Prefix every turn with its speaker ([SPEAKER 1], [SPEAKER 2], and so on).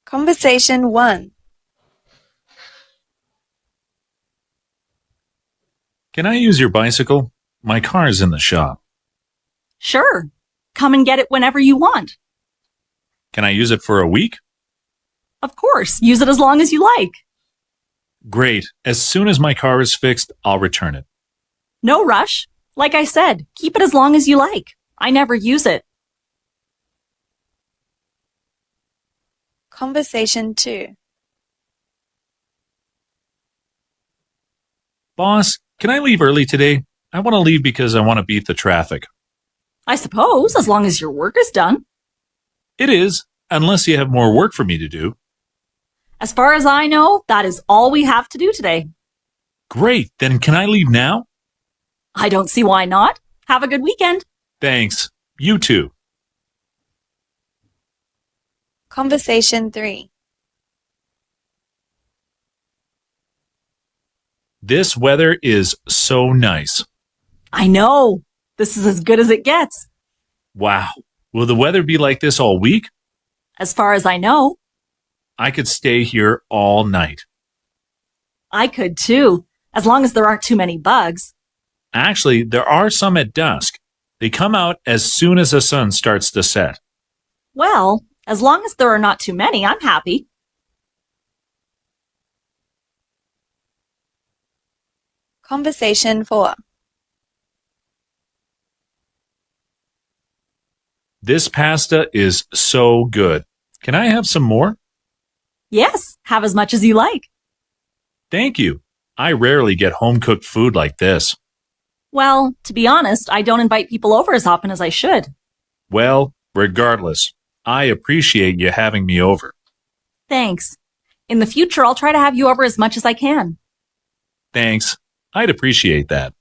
[SPEAKER 1] Conversation 1.
[SPEAKER 2] Can I use your bicycle? My car is in the shop.
[SPEAKER 3] Sure. Come and get it whenever you want.
[SPEAKER 2] Can I use it for a week?
[SPEAKER 3] Of course. Use it as long as you like.
[SPEAKER 2] Great. As soon as my car is fixed, I'll return it.
[SPEAKER 3] No rush. Like I said, keep it as long as you like. I never use it.
[SPEAKER 1] Conversation 2.
[SPEAKER 2] Boss, can I leave early today? I want to leave because I want to beat the traffic.
[SPEAKER 3] I suppose, as long as your work is done.
[SPEAKER 2] It is, unless you have more work for me to do.
[SPEAKER 3] As far as I know, that is all we have to do today.
[SPEAKER 2] Great. Then can I leave now?
[SPEAKER 3] I don't see why not. Have a good weekend.
[SPEAKER 2] Thanks. You too.
[SPEAKER 1] Conversation 3.
[SPEAKER 2] This weather is so nice.
[SPEAKER 3] I know. This is as good as it gets.
[SPEAKER 2] Wow. Will the weather be like this all week?
[SPEAKER 3] As far as I know.
[SPEAKER 2] I could stay here all night.
[SPEAKER 3] I could too, as long as there aren't too many bugs.
[SPEAKER 2] Actually, there are some at dusk. They come out as soon as the sun starts to set.
[SPEAKER 3] Well, as long as there are not too many, I'm happy.
[SPEAKER 1] Conversation 4.
[SPEAKER 2] This pasta is so good. Can I have some more?
[SPEAKER 3] Yes, have as much as you like.
[SPEAKER 2] Thank you. I rarely get home-cooked food like this.
[SPEAKER 3] Well, to be honest, I don't invite people over as often as I should.
[SPEAKER 2] Well, regardless, I appreciate you having me over.
[SPEAKER 3] Thanks. In the future, I'll try to have you over as much as I can.
[SPEAKER 2] Thanks. I'd appreciate that.